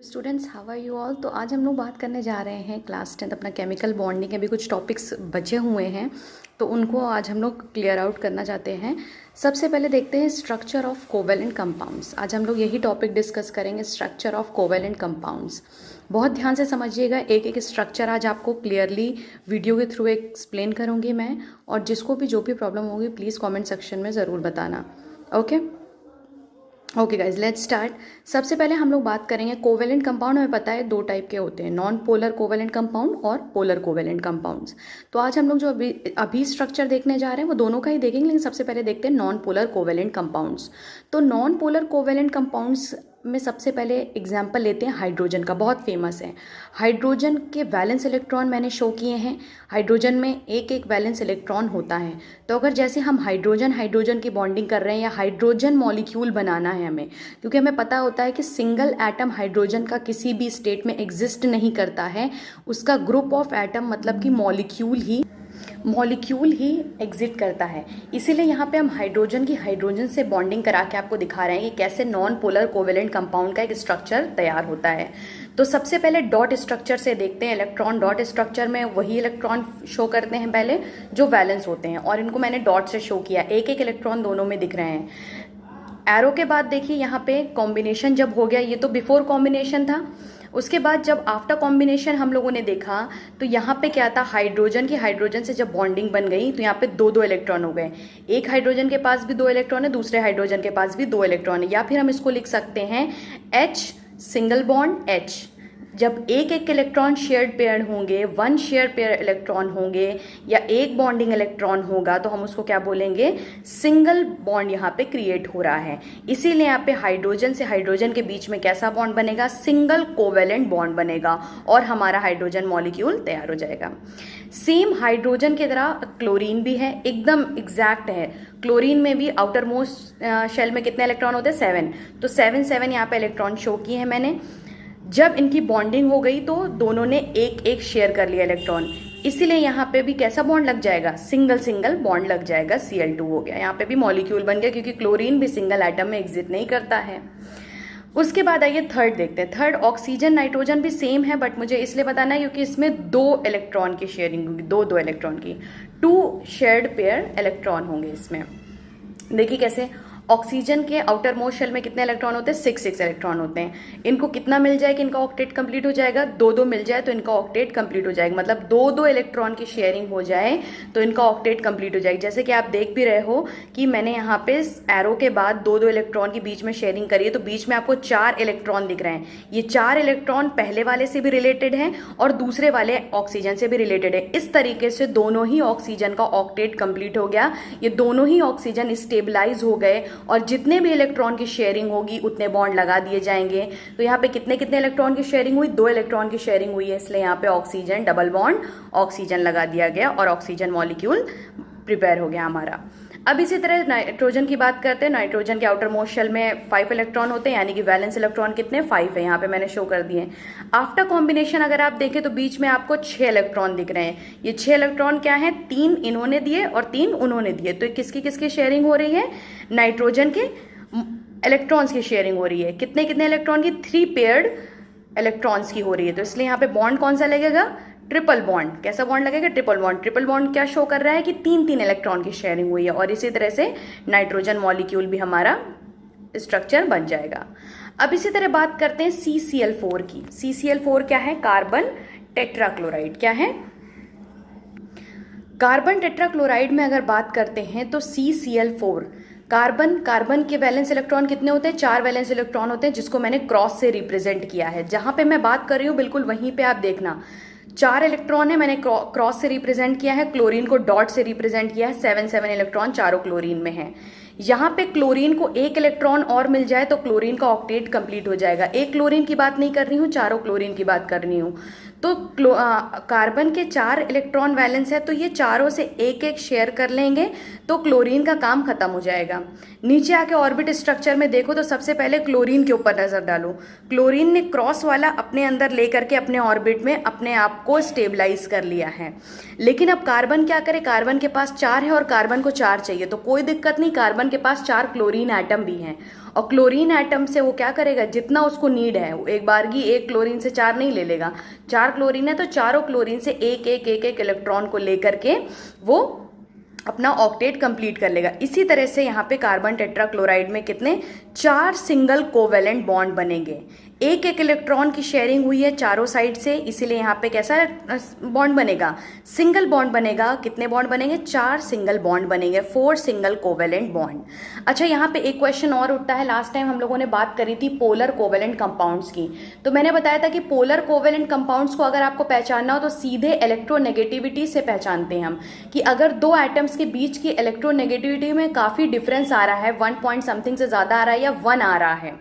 Students, how are you all. तो आज हम लोग बात करने जा रहे हैं क्लास 10 अपना केमिकल बॉन्डिंग के। अभी कुछ टॉपिक्स बचे हुए हैं तो उनको आज हम लोग क्लियर आउट करना चाहते हैं। सबसे पहले देखते हैं स्ट्रक्चर ऑफ कोवेलेंट कंपाउंड्स। आज हम लोग यही टॉपिक डिस्कस करेंगे, स्ट्रक्चर ऑफ कोवेलेंट कंपाउंड्स। बहुत ध्यान से समझिएगा, एक एक स्ट्रक्चर आज आपको क्लियरली वीडियो के थ्रू एक्सप्लेन करूँगी मैं, और जिसको भी जो भी प्रॉब्लम होगी प्लीज़ कॉमेंट सेक्शन में ज़रूर बताना। Okay guys, let's start. सबसे पहले हम लोग बात करेंगे कोवेलेंट कंपाउंड। हमें पता है दो टाइप के होते हैं, नॉन पोलर कोवेलेंट कंपाउंड और पोलर कोवेलेंट कंपाउंड्स। तो आज हम लोग जो अभी स्ट्रक्चर देखने जा रहे हैं वो दोनों का ही देखेंगे, लेकिन सबसे पहले देखते हैं नॉन पोलर कोवेलेंट कंपाउंड्स। तो नॉन पोलर कोवेलेंट कंपाउंड्स में सबसे पहले एग्जाम्पल लेते हैं हाइड्रोजन का, बहुत फेमस है। हाइड्रोजन के वैलेंस इलेक्ट्रॉन मैंने शो किए हैं। हाइड्रोजन में एक एक वैलेंस इलेक्ट्रॉन होता है। तो अगर जैसे हम हाइड्रोजन की बॉन्डिंग कर रहे हैं या हाइड्रोजन मॉलिक्यूल बनाना है हमें, क्योंकि हमें पता होता है कि सिंगल एटम हाइड्रोजन का किसी भी स्टेट में एग्जिस्ट नहीं करता है, उसका ग्रुप ऑफ एटम मतलब कि मॉलिक्यूल ही एग्जिट करता है। इसीलिए यहाँ पे हम हाइड्रोजन से बॉन्डिंग करा के आपको दिखा रहे हैं कि कैसे नॉन पोलर कोवेलेंट कंपाउंड का एक स्ट्रक्चर तैयार होता है। तो सबसे पहले डॉट स्ट्रक्चर से देखते हैं। इलेक्ट्रॉन डॉट स्ट्रक्चर में वही इलेक्ट्रॉन शो करते हैं पहले जो वैलेंस होते हैं, और इनको मैंने डॉट से शो किया। एक एक इलेक्ट्रॉन दोनों में दिख रहे हैं। एरो के बाद देखिए यहाँ पे कॉम्बिनेशन जब हो गया, ये तो बिफोर कॉम्बिनेशन था। उसके बाद जब आफ्टर कॉम्बिनेशन हम लोगों ने देखा तो यहाँ पे क्या था, हाइड्रोजन से जब बॉन्डिंग बन गई तो यहाँ पे दो दो इलेक्ट्रॉन हो गए। एक हाइड्रोजन के पास भी दो इलेक्ट्रॉन है, दूसरे हाइड्रोजन के पास भी दो इलेक्ट्रॉन है। या फिर हम इसको लिख सकते हैं H सिंगल बॉन्ड H। जब एक एक इलेक्ट्रॉन शेयर्ड पेयर होंगे, वन शेयर पेयर इलेक्ट्रॉन होंगे या एक बॉन्डिंग इलेक्ट्रॉन होगा तो हम उसको क्या बोलेंगे, सिंगल बॉन्ड यहाँ पे क्रिएट हो रहा है। इसीलिए यहाँ पे हाइड्रोजन से हाइड्रोजन के बीच में कैसा बॉन्ड बनेगा, सिंगल कोवेलेंट बॉन्ड बनेगा और हमारा हाइड्रोजन मॉलिक्यूल तैयार हो जाएगा। सेम हाइड्रोजन की तरह क्लोरीन भी है, एकदम एग्जैक्ट है। क्लोरीन में भी आउटर मोस्ट शेल में कितने इलेक्ट्रॉन होते हैं, 7। तो 7 यहाँ पे इलेक्ट्रॉन शो किए हैं मैंने। जब इनकी बॉन्डिंग हो गई तो दोनों ने एक एक शेयर कर लिया इलेक्ट्रॉन, इसीलिए यहाँ पे भी कैसा बॉन्ड लग जाएगा, सिंगल बॉन्ड लग जाएगा, Cl2 हो गया। यहाँ पे भी मॉलिक्यूल बन गया, क्योंकि क्लोरीन भी सिंगल एटम में एग्जिट नहीं करता है। उसके बाद आइए थर्ड देखते हैं। थर्ड, ऑक्सीजन नाइट्रोजन भी सेम है, बट मुझे इसलिए बताना है क्योंकि इसमें दो इलेक्ट्रॉन की शेयरिंग होगी, दो इलेक्ट्रॉन की, 2 शेयर्ड पेयर इलेक्ट्रॉन होंगे इसमें। देखिए कैसे, ऑक्सीजन के आउटर मोस्ट शेल में कितने इलेक्ट्रॉन होते हैं, 6 इलेक्ट्रॉन होते हैं। इनको कितना मिल जाए कि इनका ऑक्टेट कंप्लीट हो जाएगा, दो मिल जाए तो इनका ऑक्टेट कंप्लीट हो जाएगा। मतलब दो इलेक्ट्रॉन की शेयरिंग हो जाए तो इनका ऑक्टेट कंप्लीट हो जाएगी। जैसे कि आप देख भी रहे हो कि मैंने यहाँ पे एरो के बाद दो इलेक्ट्रॉन के बीच में शेयरिंग करी है, तो बीच में आपको 4 इलेक्ट्रॉन दिख रहे हैं। ये 4 इलेक्ट्रॉन पहले वाले से भी रिलेटेड हैं और दूसरे वाले ऑक्सीजन से भी रिलेटेड है। इस तरीके से दोनों ही ऑक्सीजन का ऑक्टेट कंप्लीट हो गया। ये दोनों ही ऑक्सीजन स्टेबलाइज हो गए और जितने भी इलेक्ट्रॉन की शेयरिंग होगी उतने बॉन्ड लगा दिए जाएंगे। तो यहाँ पे कितने इलेक्ट्रॉन की शेयरिंग हुई, 2 इलेक्ट्रॉन की शेयरिंग हुई है, इसलिए यहाँ पे ऑक्सीजन डबल बॉन्ड ऑक्सीजन लगा दिया गया और ऑक्सीजन मॉलिक्यूल प्रिपेयर हो गया हमारा। अब इसी तरह नाइट्रोजन की बात करते हैं। नाइट्रोजन के आउटर मोस्ट शेल में 5 इलेक्ट्रॉन होते हैं, यानी कि वैलेंस इलेक्ट्रॉन कितने, 5 है। यहाँ पे मैंने शो कर दिए। आफ्टर कॉम्बिनेशन अगर आप देखें तो बीच में आपको 6 इलेक्ट्रॉन दिख रहे हैं। ये 6 इलेक्ट्रॉन क्या है, 3 इन्होंने दिए और 3 उन्होंने दिए। तो किसकी शेयरिंग हो रही है, नाइट्रोजन के इलेक्ट्रॉन्स की शेयरिंग हो रही है। कितने इलेक्ट्रॉन की, 3 पेयर्ड इलेक्ट्रॉन्स की हो रही है। तो इसलिए यहाँ पे बॉन्ड कौन सा लगेगा, ट्रिपल बॉन्ड। कैसा बॉन्ड लगेगा, ट्रिपल बॉन्ड। ट्रिपल बॉन्ड क्या शो कर रहा है कि 3 इलेक्ट्रॉन की शेयरिंग हुई है, और इसी तरह से नाइट्रोजन मॉलिक्यूल भी हमारा स्ट्रक्चर बन जाएगा। अब इसी तरह बात करते हैं CCl4 की। CCl4 क्या है, कार्बन टेट्राक्लोराइड। क्या है, कार्बन टेट्राक्लोराइड में अगर बात करते हैं तो CCl4 कार्बन के वैलेंस इलेक्ट्रॉन कितने होते हैं, 4 वैलेंस इलेक्ट्रॉन होते हैं, जिसको मैंने क्रॉस से रिप्रेजेंट किया है। जहां पे मैं बात कर रही हूँ बिल्कुल वहीं पे आप देखना, 4 इलेक्ट्रॉन है, मैंने क्रॉस से रिप्रेजेंट किया है। क्लोरीन को डॉट से रिप्रेजेंट किया है, 7 इलेक्ट्रॉन चारों क्लोरीन में है। यहाँ पे क्लोरीन को 1 इलेक्ट्रॉन और मिल जाए तो क्लोरीन का ऑक्टेट कंप्लीट हो जाएगा। एक क्लोरीन की बात नहीं कर रही हूँ, चारों क्लोरीन की बात कर रही हूँ। तो कार्बन के 4 इलेक्ट्रॉन वैलेंस है, तो ये चारों से एक एक शेयर कर लेंगे तो क्लोरीन का काम खत्म हो जाएगा। नीचे आके ऑर्बिट स्ट्रक्चर में देखो तो सबसे पहले क्लोरीन के ऊपर नजर डालो। क्लोरीन ने क्रॉस वाला अपने अंदर लेकर के अपने ऑर्बिट में अपने आप को स्टेबलाइज कर लिया है। लेकिन अब कार्बन क्या करे, कार्बन के पास 4 है और कार्बन को 4 चाहिए, तो कोई दिक्कत नहीं, कार्बन के पास 4 क्लोरीन एटम भी हैं और क्लोरीन एटम से वो क्या करेगा, जितना उसको नीड है, वो एक बारगी एक क्लोरीन से 4 नहीं ले लेगा, 4 क्लोरीन है तो चारों क्लोरीन से एक एक एक एक इलेक्ट्रॉन को लेकर के वो अपना ऑक्टेट कंप्लीट कर लेगा। इसी तरह से यहाँ पे कार्बन टेट्राक्लोराइड में कितने 4 सिंगल कोवेलेंट बॉन्ड बनेंगे। एक एक इलेक्ट्रॉन की शेयरिंग हुई है चारों साइड से, इसीलिए यहाँ पे कैसा बॉन्ड बनेगा, सिंगल बॉन्ड बनेगा। कितने बॉन्ड बनेंगे, 4 सिंगल बॉन्ड बनेंगे, 4 सिंगल कोवेलेंट बॉन्ड। अच्छा, यहाँ पे एक क्वेश्चन और उठता है, लास्ट टाइम हम लोगों ने बात करी थी पोलर कोवेलेंट कंपाउंड्स की, तो मैंने बताया था कि पोलर कोवेलेंट कंपाउंड्स को अगर आपको पहचानना हो तो सीधे इलेक्ट्रोनेगेटिविटी से पहचानते हैं हम, कि अगर दो एटम्स के बीच की इलेक्ट्रोनेगेटिविटी में काफ़ी डिफरेंस आ रहा है, 1 पॉइंट समथिंग से ज़्यादा आ रहा है या 1 आ रहा है,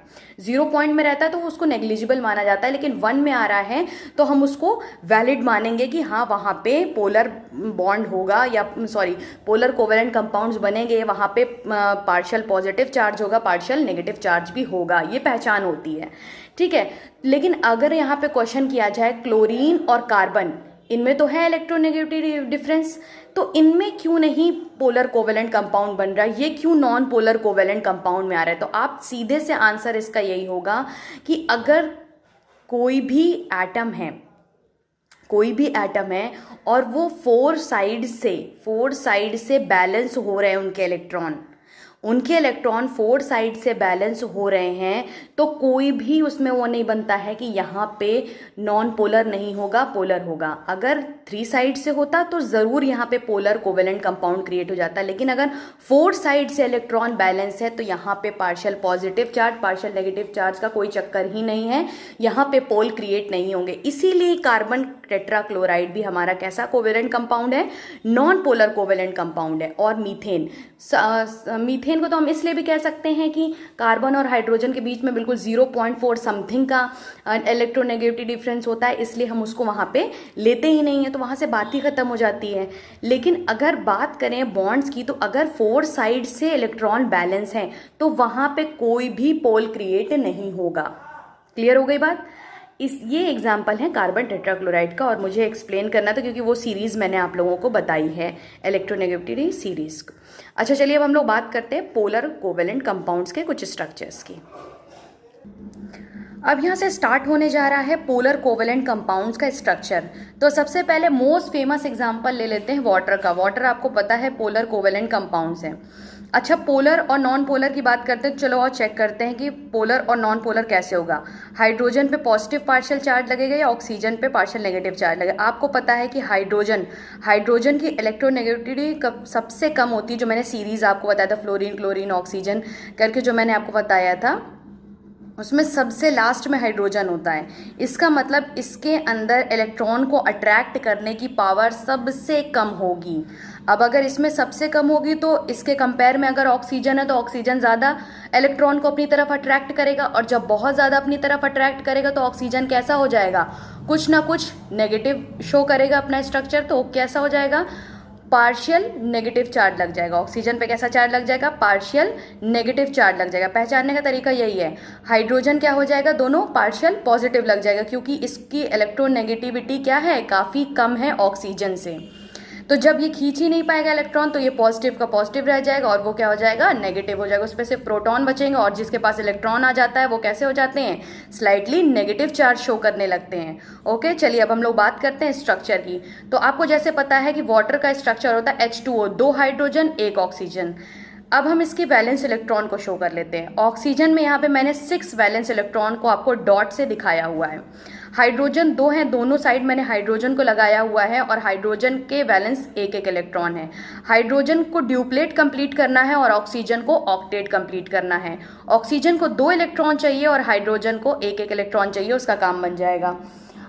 0 पॉइंट में रहता है तो उसको नेग्लिजिबल माना जाता है, लेकिन 1 में आ रहा है तो हम उसको वैलिड मानेंगे कि हाँ वहाँ पे पोलर बॉन्ड होगा, या सॉरी पोलर कोवेलेंट कंपाउंड्स बनेंगे, वहाँ पे पार्शियल पॉजिटिव चार्ज होगा, पार्शियल नेगेटिव चार्ज भी होगा, ये पहचान होती है, ठीक है। लेकिन अगर यहाँ पे क्वेश्चन किया जाए क्लोरीन और कार्बन, इनमें तो है इलेक्ट्रोनेगेटिव डिफरेंस, तो इनमें क्यों नहीं पोलर कोवेलेंट कंपाउंड बन रहा है, ये क्यों नॉन पोलर कोवेलेंट कंपाउंड में आ रहा है, तो आप सीधे से आंसर इसका यही होगा कि अगर कोई भी एटम है, कोई भी एटम है और वो 4 साइड से बैलेंस हो रहे हैं, उनके इलेक्ट्रॉन 4 साइड से बैलेंस हो रहे हैं, तो कोई भी उसमें वो नहीं बनता है कि यहाँ पे नॉन पोलर नहीं होगा, पोलर होगा। अगर 3 साइड से होता तो ज़रूर यहाँ पे पोलर कोवेलेंट कंपाउंड क्रिएट हो जाता, लेकिन अगर 4 साइड से इलेक्ट्रॉन बैलेंस है तो यहाँ पे partial positive charge, partial negative charge का कोई चक्कर ही नहीं है, यहाँ पे पोल क्रिएट नहीं होंगे। इसीलिए कार्बन टेट्राक्लोराइड भी हमारा कैसा कोवेलेंट कंपाउंड है, नॉन पोलर कोवेलेंट कंपाउंड है। और मीथेन को तो हम इसलिए भी कह सकते हैं कि कार्बन और हाइड्रोजन के बीच में बिल्कुल 0.4 समथिंग का इलेक्ट्रोनेगेटिव डिफरेंस होता है, इसलिए हम उसको वहाँ पे लेते ही नहीं है, तो वहाँ से बात ही खत्म हो जाती है। लेकिन अगर बात करें बॉन्ड्स की, तो अगर 4 साइड से इलेक्ट्रॉन बैलेंस हैं तो वहाँ पे कोई भी पोल क्रिएट नहीं होगा। क्लियर हो गई बात। ये एग्जाम्पल है कार्बन टेट्राक्लोराइड का, और मुझे एक्सप्लेन करना था क्योंकि वो सीरीज़ मैंने आप लोगों को बताई है, इलेक्ट्रोनेगेटिविटी सीरीज़। अच्छा चलिए अब हम लोग बात करते हैं पोलर कोवेलेंट कंपाउंड्स के कुछ स्ट्रक्चर्स की। अब यहाँ से स्टार्ट होने जा रहा है पोलर कोवेलेंट कंपाउंड्स का स्ट्रक्चर। तो सबसे पहले मोस्ट फेमस एग्जांपल ले लेते हैं वाटर का। वाटर आपको पता है पोलर कोवेलेंट कंपाउंड्स है। अच्छा, पोलर और नॉन पोलर की बात करते हैं, चलो और चेक करते हैं कि पोलर और नॉन पोलर कैसे होगा। हाइड्रोजन पे पॉजिटिव पार्शियल चार्ज लगेगा या ऑक्सीजन पे पार्शियल नेगेटिव चार्ज लगेगा। आपको पता है कि हाइड्रोजन की इलेक्ट्रोनेगेटिविटी सबसे कम होती है, जो मैंने सीरीज आपको बताया था, फ्लोरीन क्लोरीन ऑक्सीजन करके जो मैंने आपको बताया था, उसमें सबसे लास्ट में हाइड्रोजन होता है। इसका मतलब इसके अंदर इलेक्ट्रॉन को अट्रैक्ट करने की पावर सबसे कम होगी। अब अगर इसमें सबसे कम होगी तो इसके कंपेयर में अगर ऑक्सीजन है तो ऑक्सीजन ज़्यादा इलेक्ट्रॉन को अपनी तरफ अट्रैक्ट करेगा, और जब बहुत ज़्यादा अपनी तरफ अट्रैक्ट करेगा तो ऑक्सीजन कैसा हो जाएगा, कुछ ना कुछ नेगेटिव शो करेगा अपना स्ट्रक्चर, तो कैसा हो जाएगा, पार्शियल नेगेटिव चार्ज लग जाएगा। ऑक्सीजन पे कैसा चार्ज लग जाएगा, पार्शियल नेगेटिव चार्ज लग जाएगा। पहचानने का तरीका यही है। हाइड्रोजन क्या हो जाएगा, दोनों पार्शियल पॉजिटिव लग जाएगा, क्योंकि इसकी इलेक्ट्रोनेगेटिविटी क्या है, काफ़ी कम है ऑक्सीजन से। तो जब ये खींच ही नहीं पाएगा इलेक्ट्रॉन तो ये पॉजिटिव का पॉजिटिव रह जाएगा और वो क्या हो जाएगा, नेगेटिव हो जाएगा। उस पर सिर्फ प्रोटॉन बचेंगे, और जिसके पास इलेक्ट्रॉन आ जाता है वो कैसे हो जाते हैं, स्लाइटली नेगेटिव चार्ज शो करने लगते हैं। ओके, चलिए अब हम लोग बात करते हैं स्ट्रक्चर की। तो आपको जैसे पता है कि वाटर का स्ट्रक्चर होता है H2O, 2 हाइड्रोजन 1 ऑक्सीजन। अब हम इसकी वैलेंस इलेक्ट्रॉन को शो कर लेते हैं। ऑक्सीजन में यहाँ पे मैंने 6 वैलेंस इलेक्ट्रॉन को आपको डॉट से दिखाया हुआ है। हाइड्रोजन 2 हैं, दोनों साइड मैंने हाइड्रोजन को लगाया हुआ है, और हाइड्रोजन के वैलेंस 1 इलेक्ट्रॉन है। हाइड्रोजन को ड्यूप्लेट कंप्लीट करना है और ऑक्सीजन को ऑक्टेट कंप्लीट करना है। ऑक्सीजन को 2 इलेक्ट्रॉन चाहिए और हाइड्रोजन को 1 इलेक्ट्रॉन चाहिए, उसका काम बन जाएगा।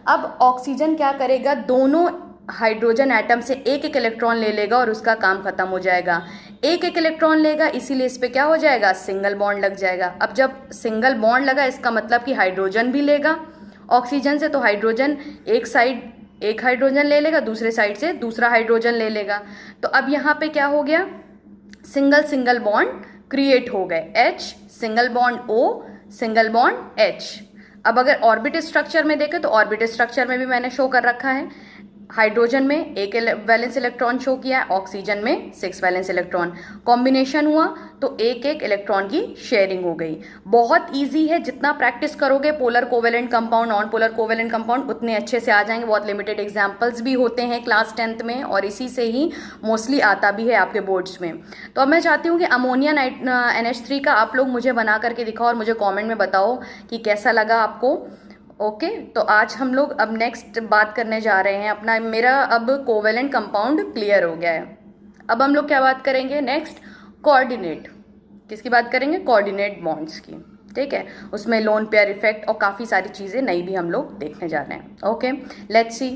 अब ऑक्सीजन क्या करेगा, दोनों हाइड्रोजन एटम से 1 इलेक्ट्रॉन ले लेगा और उसका काम खत्म हो जाएगा। 1 इलेक्ट्रॉन लेगा, इसीलिए इस पे क्या हो जाएगा, सिंगल बॉन्ड लग जाएगा। अब जब सिंगल बॉन्ड लगा, इसका मतलब कि हाइड्रोजन भी लेगा ऑक्सीजन से, तो हाइड्रोजन एक साइड 1 हाइड्रोजन ले लेगा, दूसरे साइड से दूसरा हाइड्रोजन ले लेगा। तो अब यहाँ पे क्या हो गया, सिंगल बॉन्ड क्रिएट हो गए, H single bond O single bond H। अब अगर ऑर्बिट स्ट्रक्चर में देखें तो ऑर्बिट स्ट्रक्चर में भी मैंने शो कर रखा है। हाइड्रोजन में एक वैलेंस इलेक्ट्रॉन शो किया है, ऑक्सीजन में 6 वैलेंस इलेक्ट्रॉन। कॉम्बिनेशन हुआ तो एक एक इलेक्ट्रॉन की शेयरिंग हो गई। बहुत इजी है, जितना प्रैक्टिस करोगे polar covalent compound, non polar covalent compound, उतने अच्छे से आ जाएंगे। बहुत लिमिटेड एग्जाम्पल्स भी होते हैं क्लास 10th में, और इसी से ही मोस्टली आता भी है आपके बोर्ड्स में। तो अब मैं चाहती हूँ कि अमोनिया NH3 का आप लोग मुझे बना करके दिखाओ और मुझे कॉमेंट में बताओ कि कैसा लगा आपको। ओके तो आज हम लोग अब नेक्स्ट बात करने जा रहे हैं अपना, मेरा अब कोवेलेंट कंपाउंड क्लियर हो गया है। अब हम लोग क्या बात करेंगे नेक्स्ट, कोऑर्डिनेट। किसकी बात करेंगे? कोऑर्डिनेट बॉन्ड्स की, ठीक है। उसमें लोन पेयर इफेक्ट और काफ़ी सारी चीज़ें नई भी हम लोग देखने जा रहे हैं। Okay let's see.